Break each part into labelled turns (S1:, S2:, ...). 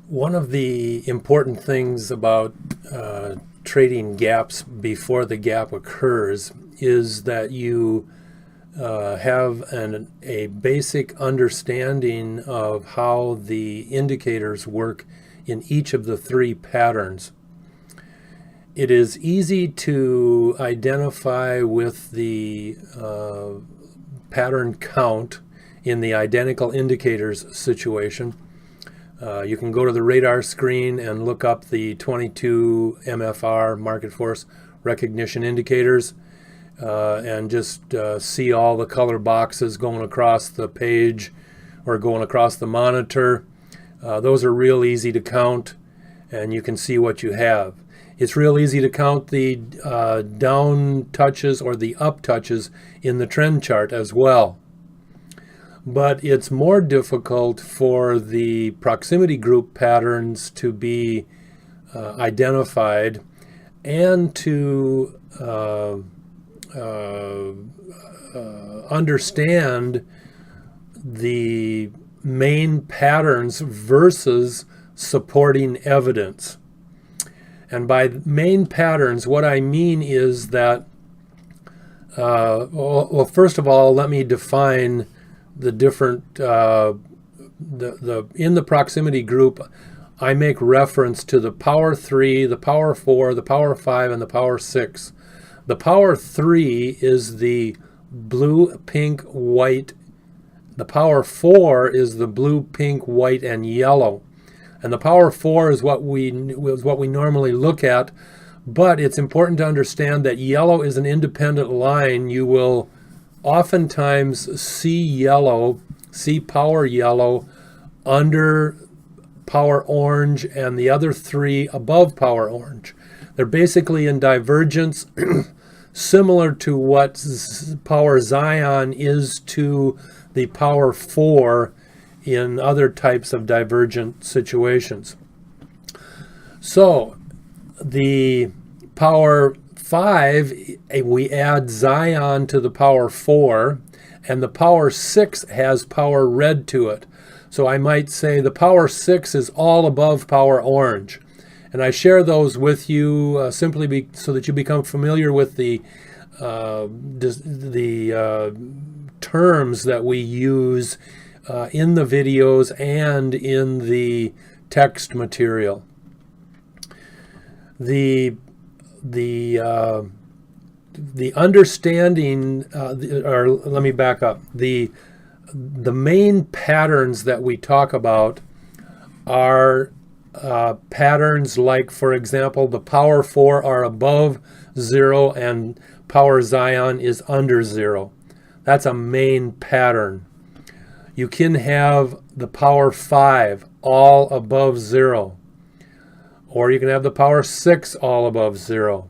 S1: One of the important things about trading gaps before the gap occurs is that you have a basic understanding of how the indicators work in each of the three patterns. It is easy to identify with the pattern count in the identical indicators situation. You can go to the radar screen and look up the 22 MFR market force recognition indicators and just see all the color boxes going across the page or going across the monitor. Those are real easy to count, and you can see what you have. It's real easy to count the down touches or the up touches in the trend chart as well. But it's more difficult for the proximity group patterns to be identified and to understand the main patterns versus supporting evidence. And by main patterns, what I mean is that, well, first of all, let me define the different, in the proximity group, I make reference to the power 3, the power 4, the power 5, and the power 6. The power 3 is the blue, pink, white. The power 4 is the blue, pink, white, and yellow. And the power 4 is what we normally look at, but it's important to understand that yellow is an independent line. You will oftentimes see power yellow under power orange and the other three above power orange. They're basically in divergence, similar to what power Zion is to the power 4 in other types of divergent situations. So the power 5, we add Zion to the power 4, and the power 6 has power red to it. So I might say the power 6 is all above power orange. And I share those with you simply so that you become familiar with the terms that we use in the videos and in the text material. The understanding, or let me back up. The main patterns that we talk about are patterns like, for example, the power 4 are above 0 and power Zion is under 0. That's a main pattern. You can have the power 5 all above 0. Or you can have the power 6 all above 0.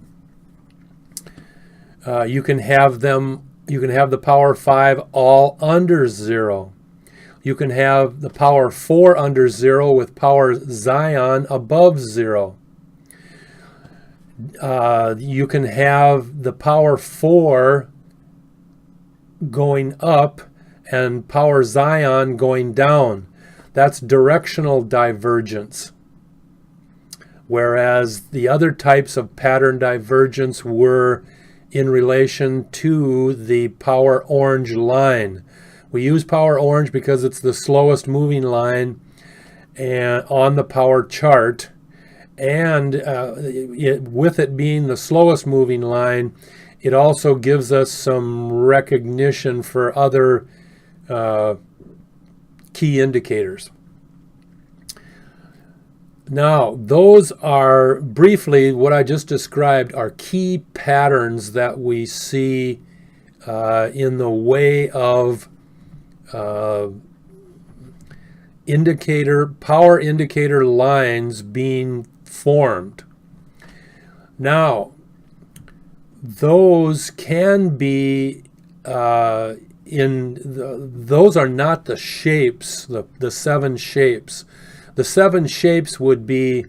S1: You can have the power 5 all under 0. You can have the power 4 under 0 with power Zion above 0. You can have the power 4 going up and power Zion going down. That's directional divergence. Whereas the other types of pattern divergence were in relation to the power orange line. We use power orange because it's the slowest moving line on the power chart, and with it being the slowest moving line, it also gives us some recognition for other key indicators. Now, those are briefly what I just described are key patterns that we see in the way of power indicator lines being formed. Now, those can be those are not the shapes, the 7 shapes. The 7 shapes would be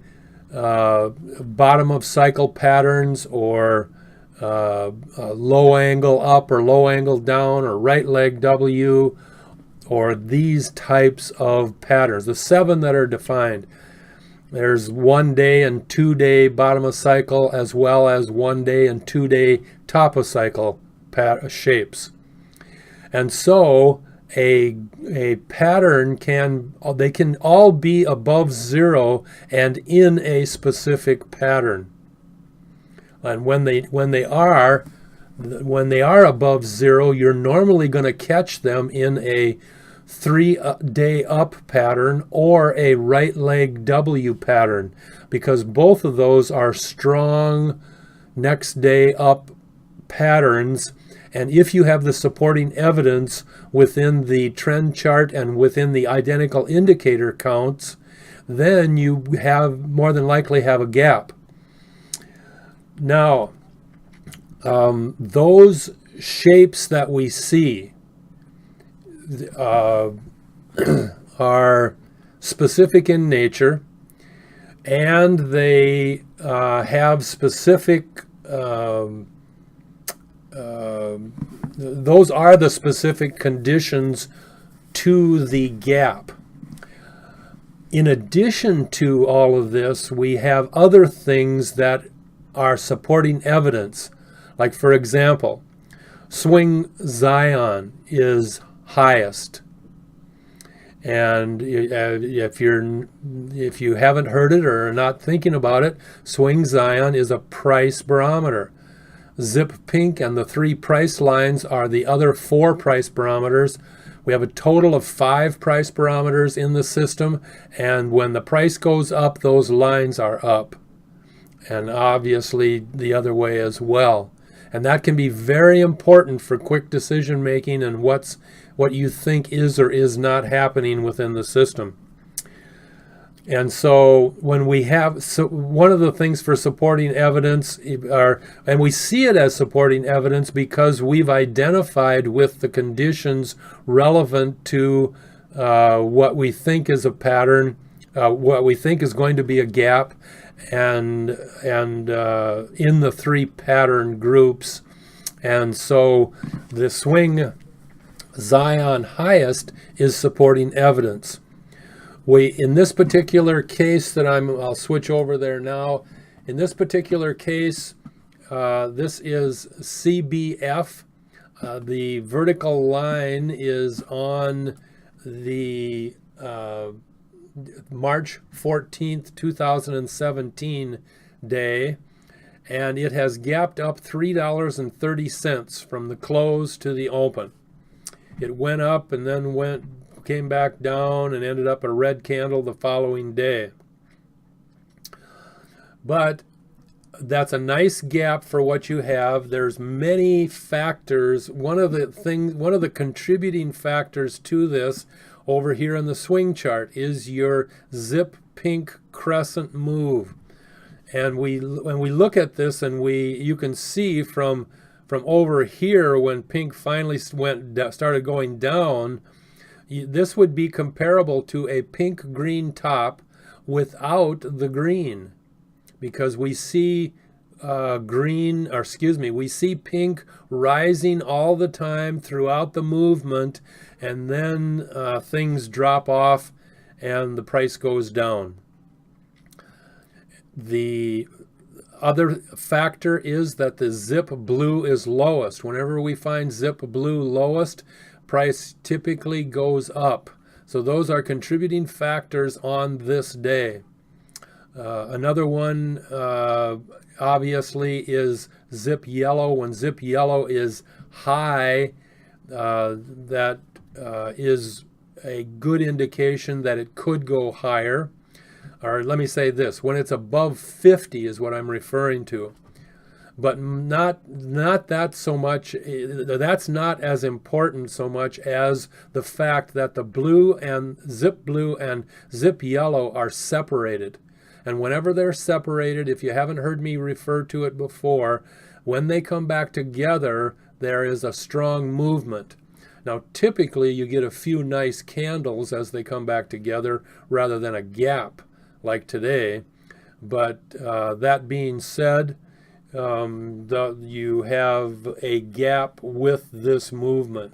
S1: bottom of cycle patterns, or low angle up or low angle down, or right leg W, or these types of patterns, the 7 that are defined. There's 1 day and 2 day bottom of cycle, as well as 1 day and 2 day top of cycle shapes. And so a pattern they can all be above 0 and in a specific pattern. And when they are above 0, you're normally going to catch them in a 3-day up pattern or a right leg W pattern, because both of those are strong next day up patterns. And if you have the supporting evidence within the trend chart and within the identical indicator counts, then you have more than likely have a gap. Now, those shapes that we see are specific in nature, and they have specific those are the specific conditions to the gap. In addition to all of this, we have other things that are supporting evidence. Like, for example, swing Zion is highest. And if you haven't heard it or are not thinking about it, swing Zion is a price barometer. Zip Pink and the 3 price lines are the other 4 price barometers. We have a total of 5 price barometers in the system, and when the price goes up, those lines are up. And obviously the other way as well. And that can be very important for quick decision making and what you think is or is not happening within the system. And so when we have, one of the things for supporting evidence and we see it as supporting evidence because we've identified with the conditions relevant to what we think is a pattern, what we think is going to be a gap, and in the 3 pattern groups. And so the swing Zion highest is supporting evidence. In this particular case that I'll switch over there now. In this particular case, this is CBF. The vertical line is on the March 14th, 2017 day, and it has gapped up $3.30 from the close to the open. It went up and then came back down and ended up a red candle the following day. But that's a nice gap for what you have. There's many factors. One of the contributing factors to this over here in the swing chart is your Zip Pink crescent move. And when we look at this, and you can see from over here when Pink finally started going down, this would be comparable to a pink-green top without the green, because we see we see pink rising all the time throughout the movement, and then things drop off and the price goes down. The other factor is that the Zip Blue is lowest. Whenever we find Zip Blue lowest, price typically goes up. So those are contributing factors on this day. Another one obviously is Zip Yellow. When Zip Yellow is high, that is a good indication that it could go higher. Or let me say this, when it's above 50 is what I'm referring to. But not that so much, that's not as important so much as the fact that the Zip Blue and Zip Yellow are separated. And whenever they're separated, if you haven't heard me refer to it before, when they come back together, there is a strong movement. Now, typically you get a few nice candles as they come back together rather than a gap like today. But that being said, you have a gap with this movement.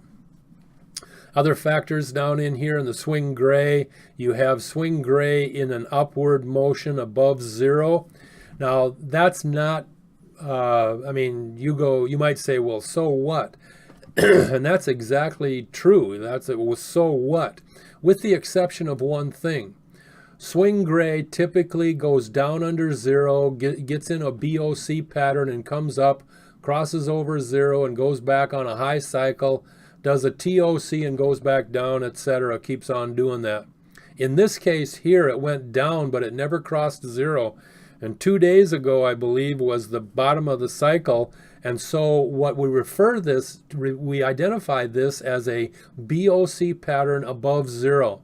S1: Other factors down in here in the swing gray, you have swing gray in an upward motion above zero. Now that's not, I mean, you might say, well, so what? And that's exactly true. That's it. Well, so what? With the exception of one thing. Swing gray typically goes down under zero, gets in a BOC pattern and comes up, crosses over zero and goes back on a high cycle, does a TOC and goes back down, etc. Keeps on doing that. In this case here, it went down, but it never crossed zero. And 2 days ago, I believe, was the bottom of the cycle. And so what we identified this as a BOC pattern above zero.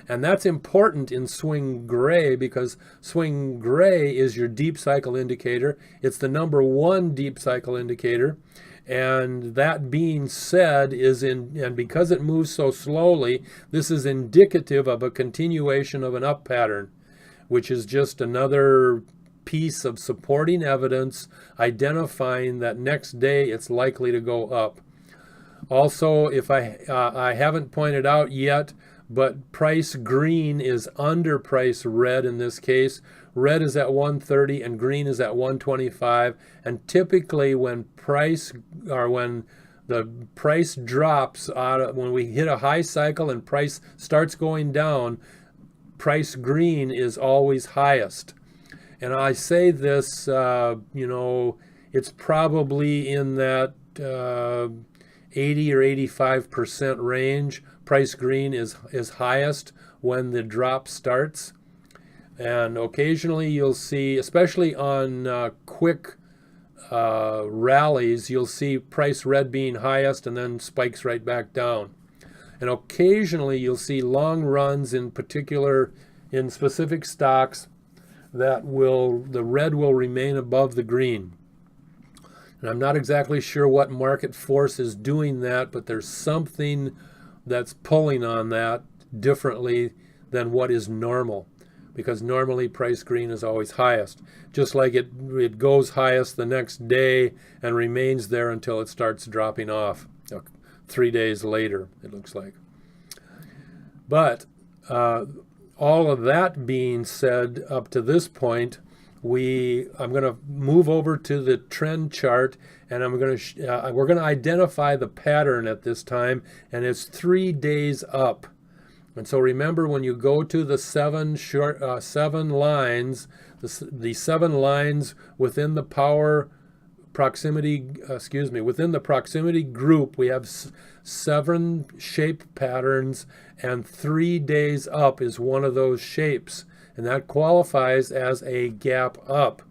S1: And that's important in swing gray because swing gray is your deep cycle indicator. It's the number one deep cycle indicator. And that being said, and because it moves so slowly, this is indicative of a continuation of an up pattern, which is just another piece of supporting evidence identifying that next day it's likely to go up. Also, if I haven't pointed out yet, but price green is under price red in this case. Red is at 130 and green is at 125. And typically when the price drops when we hit a high cycle and price starts going down, price green is always highest. And I say this, it's probably in that 80 or 85% range. Price green is highest when the drop starts. And occasionally you'll see, especially on quick rallies, you'll see price red being highest and then spikes right back down. And occasionally you'll see long runs in specific stocks that the red will remain above the green. And I'm not exactly sure what market force is doing that, but there's something that's pulling on that differently than what is normal, because normally price green is always highest, just like it goes highest the next day and remains there until it starts dropping off 3 days later, it looks like. But all of that being said, up to this point, I'm going to move over to the trend chart, and we're going to identify the pattern at this time, and it's 3 days up. And so remember, when you go to the seven lines, the 7 lines within the within the proximity group, we have 7 shape patterns, and 3 days up is one of those shapes. And that qualifies as a gap up.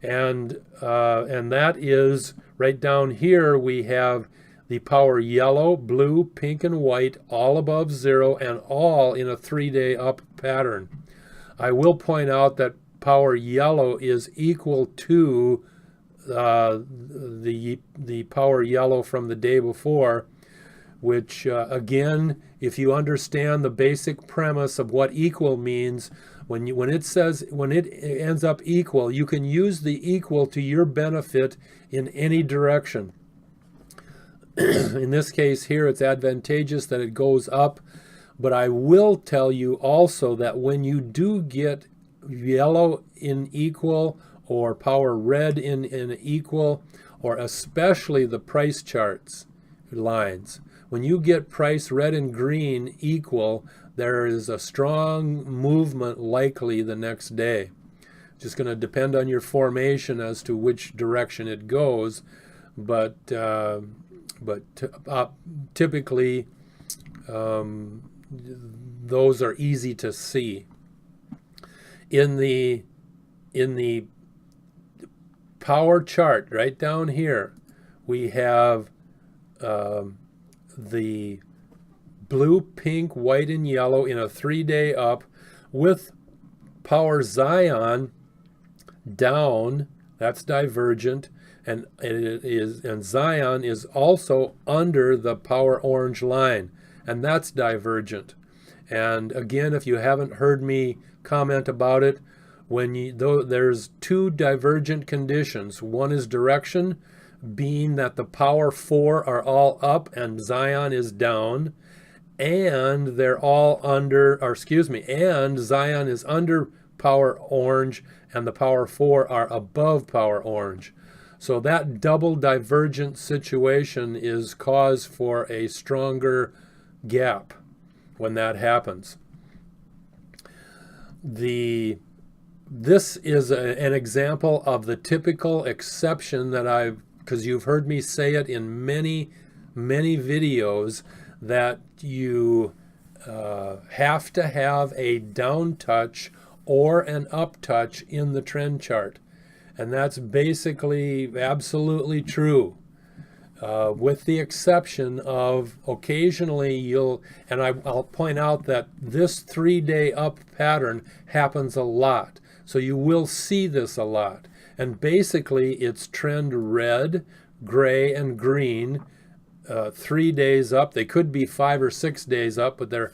S1: And that is right down here. We have the power yellow, blue, pink, and white, all above zero and all in a 3-day up pattern. I will point out that power yellow is equal to the power yellow from the day before, which again, if you understand the basic premise of what equal means, when it ends up equal, you can use the equal to your benefit in any direction. In this case here, it's advantageous that it goes up, but I will tell you also that when you do get yellow in equal or power red in equal, or especially the price charts lines, when you get price red and green equal, there is a strong movement likely the next day. It's just going to depend on your formation as to which direction it goes, but typically those are easy to see. In the power chart right down here, we have the blue, pink, white, and yellow in a 3-day up with power Zion down. That's divergent, and Zion is also under the power orange line, and that's divergent. And again, if you haven't heard me comment about it, there's 2 divergent conditions. One is direction being that the power 4 are all up and Zion is down, and they're all under, or excuse me, and Zion is under power orange and the power 4 are above power orange. So that double divergent situation is cause for a stronger gap when that happens. This is an example of the typical exception that because you've heard me say it in many, many videos, that you have to have a down touch or an up touch in the trend chart. And that's basically absolutely true, with the exception of occasionally I'll point out that this 3-day up pattern happens a lot. So you will see this a lot. And basically it's trend red, gray, and green, 3 days up. They could be 5 or 6 days up, but they're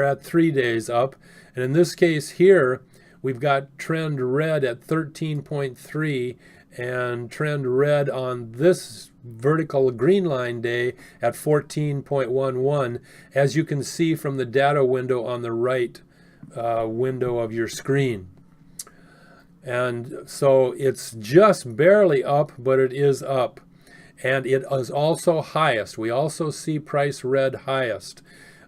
S1: at 3 days up. And in this case here, we've got trend red at 13.3 and trend red on this vertical green line day at 14.11, as you can see from the data window on the right window of your screen. And so it's just barely up, but it is up. And it is also highest. We also see price red highest.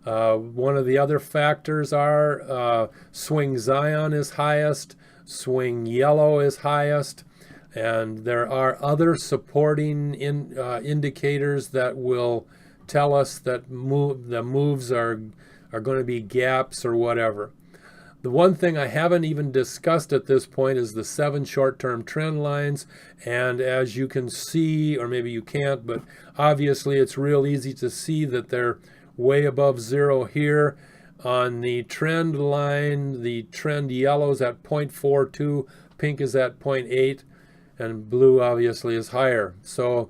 S1: One of the other factors are swing Zion is highest, swing yellow is highest, and there are other supporting indicators that will tell us that the moves are going to be gaps or whatever. The one thing I haven't even discussed at this point is the 7 short-term trend lines, and as you can see, or maybe you can't, but obviously it's real easy to see that they're way above zero here. On the trend line, the trend yellow is at 0.42, pink is at 0.8, and blue obviously is higher. So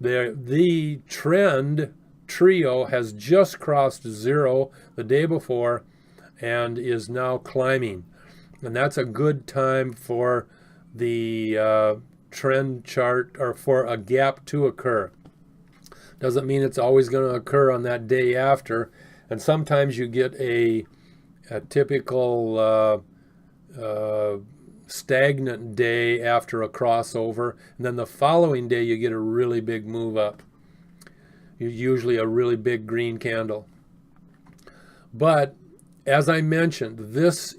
S1: the trend trio has just crossed zero the day before and is now climbing. And that's a good time for the trend chart, or for a gap to occur. Doesn't mean it's always going to occur on that day after. And sometimes you get a typical stagnant day after a crossover, and then the following day you get a really big move up. Usually a really big green candle. But as I mentioned, this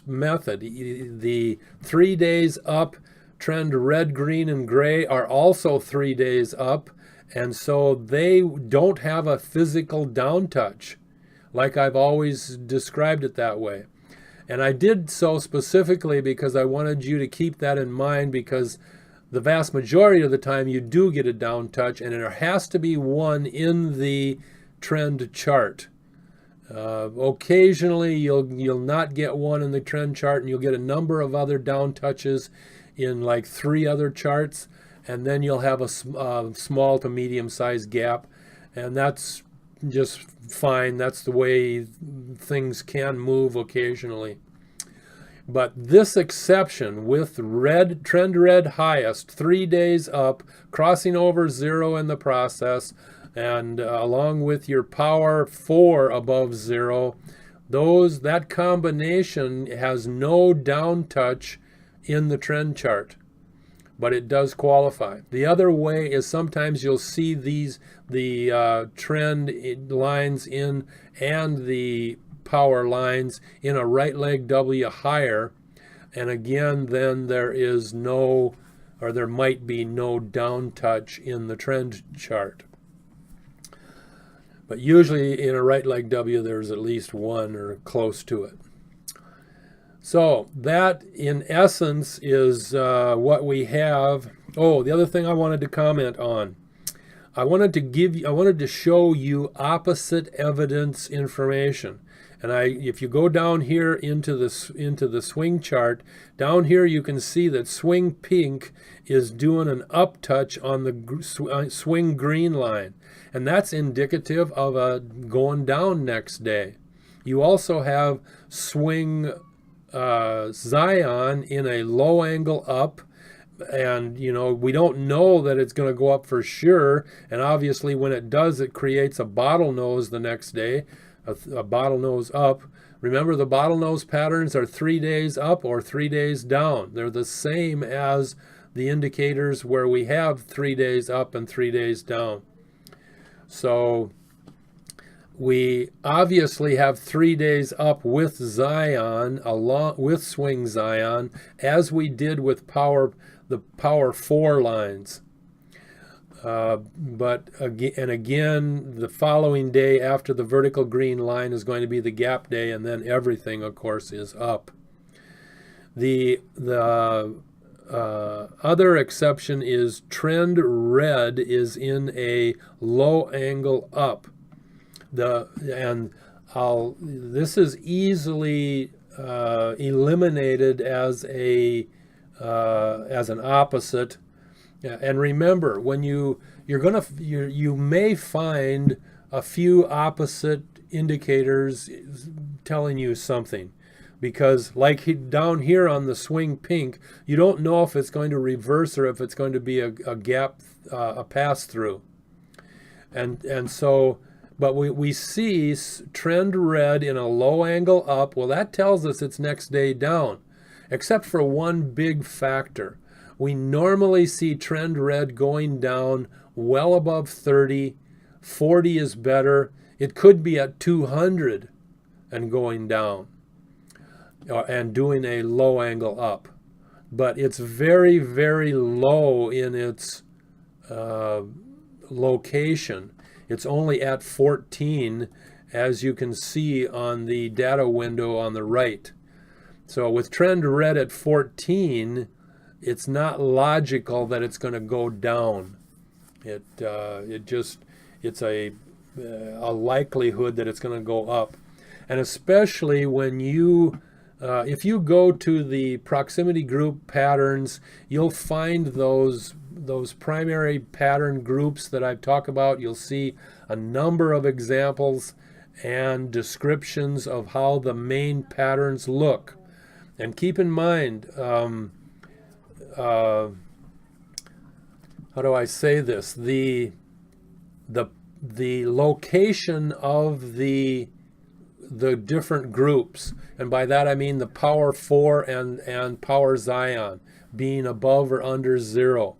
S1: method, the 3 days up, trend red, green, and gray are also 3 days up, and so they don't have a physical down touch, like I've always described it that way. And I did so specifically because I wanted you to keep that in mind, because the vast majority of the time you do get a down touch, and there has to be one in the trend chart. Occasionally you'll not get one in the trend chart, and you'll get a number of other down touches in like 3 other charts, and then you'll have a small to medium sized gap, and that's just fine. That's the way things can move occasionally. But this exception with trend red highest, 3 days up, crossing over zero in the process, and along with your power 4 above zero, that combination has no down touch in the trend chart, but it does qualify. The other way is sometimes you'll see the trend lines in and the power lines in a right leg W higher, and again then there might be no down touch in the trend chart. But usually in a right leg W there's at least one or close to it. So that in essence is what we have. Oh, the other thing I wanted to comment on, I wanted to show you opposite evidence information. And if you go down here into the swing chart, down here you can see that swing pink is doing an up touch on the swing green line, and that's indicative of a going down next day. You also have swing Zion in a low angle up, And we don't know that it's going to go up for sure, and obviously when it does, it creates a bottlenose the next day, a bottlenose up. Remember, the bottlenose patterns are 3 days up or 3 days down. They're the same as the indicators where we have 3 days up and 3 days down. So we obviously have 3 days up with Zion, along with swing Zion, as we did with the power 4 lines. But again, the following day after the vertical green line is going to be the gap day, and then everything, of course, is up. The other exception is trend red is in a low angle up. This is easily eliminated as an opposite. And remember, when you may find a few opposite indicators telling you something, because like down here on the swing pink, you don't know if it's going to reverse or if it's going to be a gap, a pass through, and so. But we see trend red in a low angle up. Well, that tells us it's next day down, except for one big factor. We normally see trend red going down well above 30. 40 is better. It could be at 200 and going down and doing a low angle up. But it's very, very low in its location. It's only at 14, as you can see on the data window on the right. So with trend red at 14, it's not logical that it's going to go down. It's a likelihood that it's going to go up. And especially when if you go to the proximity group patterns, you'll find those primary pattern groups that I've talked about. You'll see a number of examples and descriptions of how the main patterns look. And keep in mind, how do I say this? The location of the different groups, and by that I mean the power 4 and power Zion being above or under 0,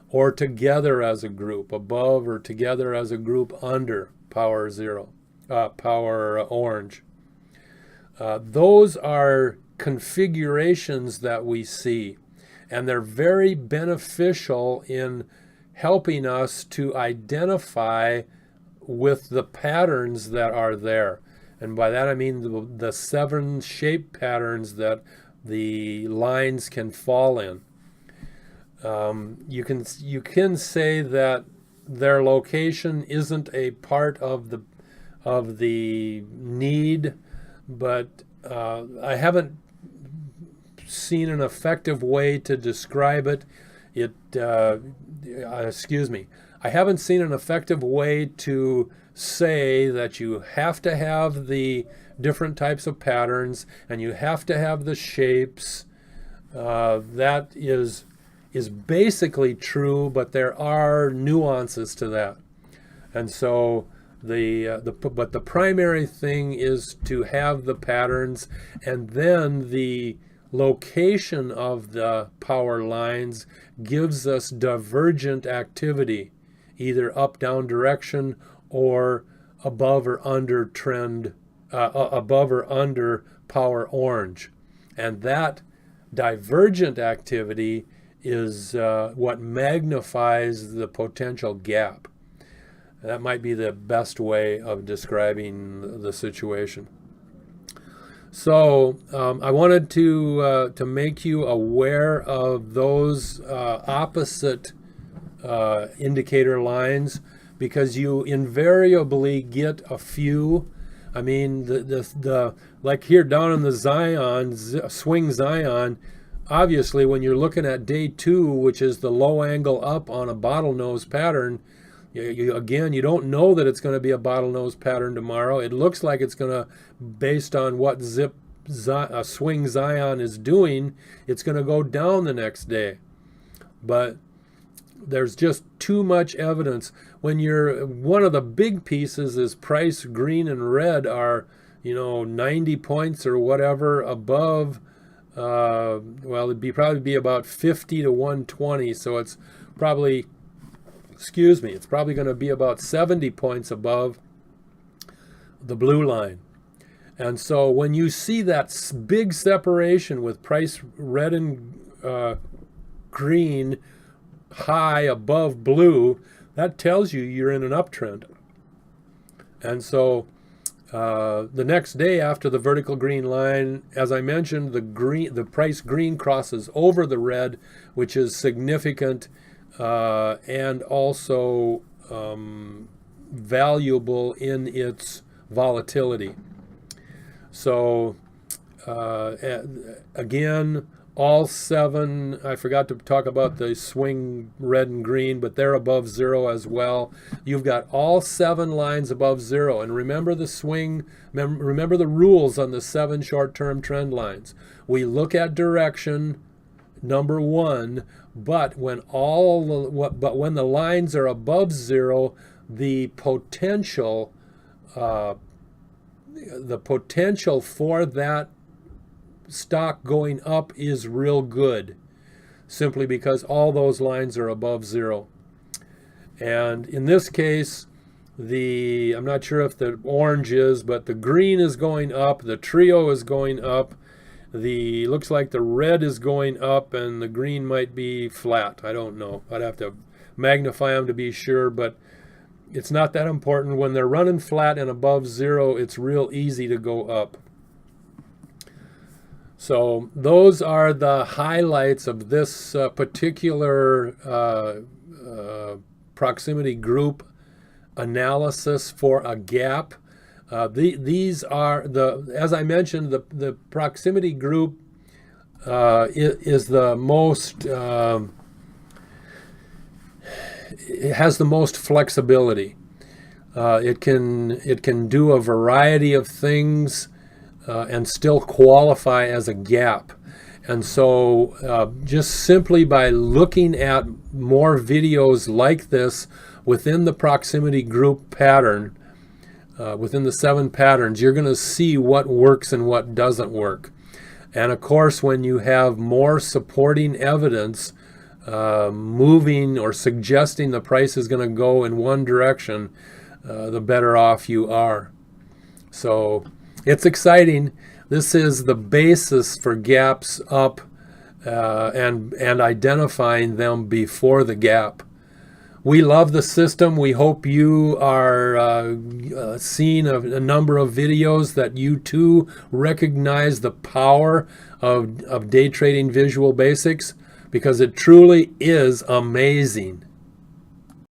S1: or together as a group, above or together as a group under power 0, power orange. Those are configurations that we see, and they're very beneficial in helping us to identify with the patterns that are there. And by that I mean the 7 shape patterns that the lines can fall in. You can say that their location isn't a part of the need, but I haven't seen an effective way to describe it. I haven't seen an effective way to say that you have to have the different types of patterns and you have to have the shapes. That is basically true, but there are nuances to that. And so but the primary thing is to have the patterns, and then the location of the power lines gives us divergent activity, either up down direction or above or under trend, above or under power orange. And that divergent activity is what magnifies the potential gap. That might be the best way of describing the situation. So I wanted to make you aware of those opposite indicator lines, because you invariably get a few. I mean, the like here down in the Zion, swing Zion, obviously when you're looking at day 2, which is the low angle up on a bottlenose pattern, you don't know that it's going to be a bottlenose pattern tomorrow. It looks like it's going to, based on what swing Zion is doing, it's going to go down the next day. but there's just too much evidence. When you're, one of the big pieces is price green and red are, 90 points or whatever above, well, probably be about 50 to 120. So it's probably, it's probably going to be about 70 points above the blue line. And so when you see that big separation with price red and green high above blue, that tells you you're in an uptrend. And so the next day after the vertical green line, as I mentioned, the price green crosses over the red, which is significant and also valuable in its volatility. So again, all 7, I forgot to talk about the swing red and green, but they're above 0 as well. You've got all 7 lines above 0. And remember the swing, remember the rules on the 7 short-term trend lines. We look at direction, number 1, but when the lines are above 0, the potential for that stock going up is real good, simply because all those lines are above 0. And in this case, I'm not sure if the orange is, but the green is going up, the trio is going up, looks like the red is going up, and the green might be flat. I don't know. I'd have to magnify them to be sure, but it's not that important. When they're running flat and above 0, it's real easy to go up. So those are the highlights of this particular proximity group analysis for a gap. These are as I mentioned, the proximity group is the most, it has the most flexibility. It can do a variety of things and still qualify as a gap. And so just simply by looking at more videos like this within the proximity group pattern, within the 7 patterns, you're going to see what works and what doesn't work. And of course, when you have more supporting evidence moving or suggesting the price is going to go in one direction, the better off you are. So it's exciting. This is the basis for gaps up and identifying them before the gap. We love the system. We hope you are seeing a number of videos that you too recognize the power of day trading visual basics, because it truly is amazing.